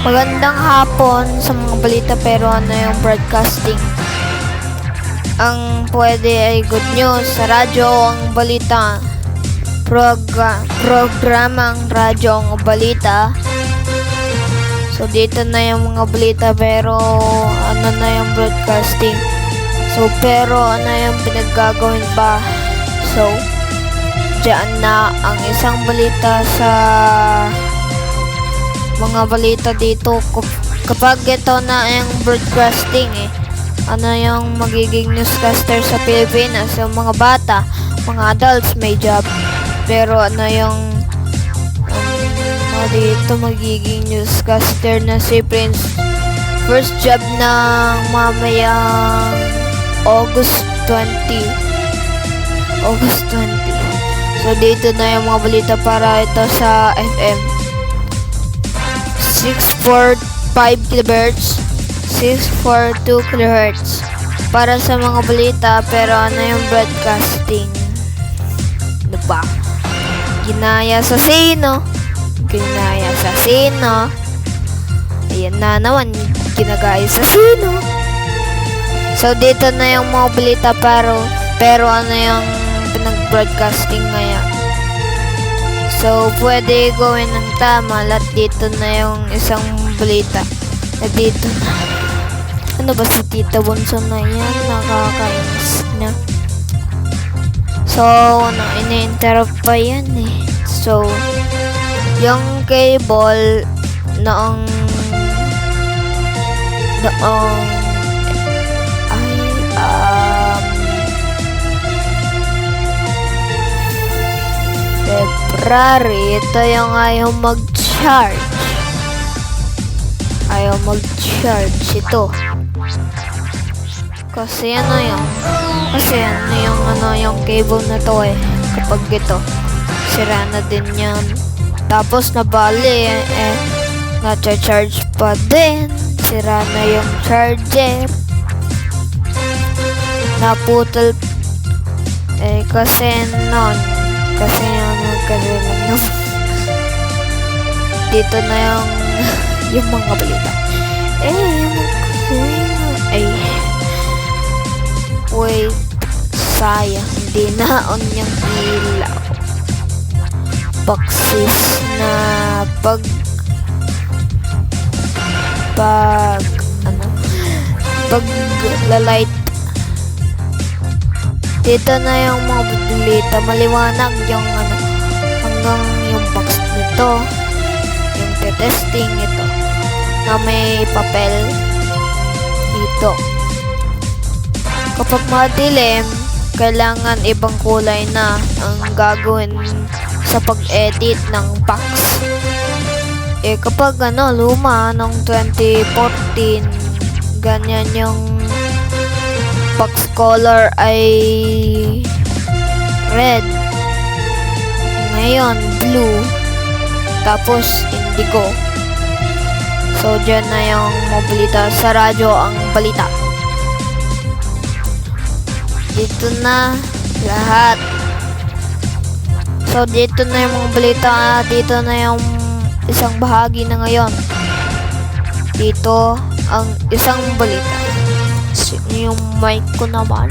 Magandang hapon sa mga balita pero ano yung broadcasting? Ang pwede ay good news sa radyo ang balita. Programang radyo ang balita. So dito na yung mga balita pero ano na yung broadcasting? So pero ano yung pinaggagawin pa? So diyan na ang isang balita sa mga balita dito. Kapag ito na yung broadcasting ano yung magiging newscaster sa Pilipinas, yung mga bata, mga adults may job, pero ano yung dito magiging newscaster na si Prince, first job ng mamayang August 20. So dito na yung mga balita para ito sa FM 645 kHz, 642 kHz para sa mga balita pero ano yung broadcasting? Diba? Ginaya sa sino? Ayan na naman, ginagaya sa sino? So dito na yung mga balita pero ano yung pinag-broadcasting ngayon? So, pwede gawin ng tama at dito na yung isang balita. Na dito na. Ano ba si Tita Bunso na yan? Nakakainis na. So, ini-interrupt pa yan So, yung cable noong February, ito yung ayaw mag-charge ito kasi yung cable na to kapag ito sira na din yan, tapos nabali na-charge pa din, sira na yung charger, naputol kasi dito na yung mga balita. Wait, sayang, hindi na on yung ilaw. Baksis na pag light. Dito na yung mga balita, maliwanag yung hanggang yung box nito, yung testing ito na may papel dito. Kapag madilim, kailangan ibang kulay na ang gagawin sa pag-edit ng box. Kapag luma nung 2014, ganyan yung box color ay red, ngayon blue, tapos indigo. So dyan na yung mga balita sa radyo ang balita. Dito na lahat. So dito na yung mga balita, dito na yung isang bahagi na ngayon. Dito ang isang balita. Yung mic ko naman.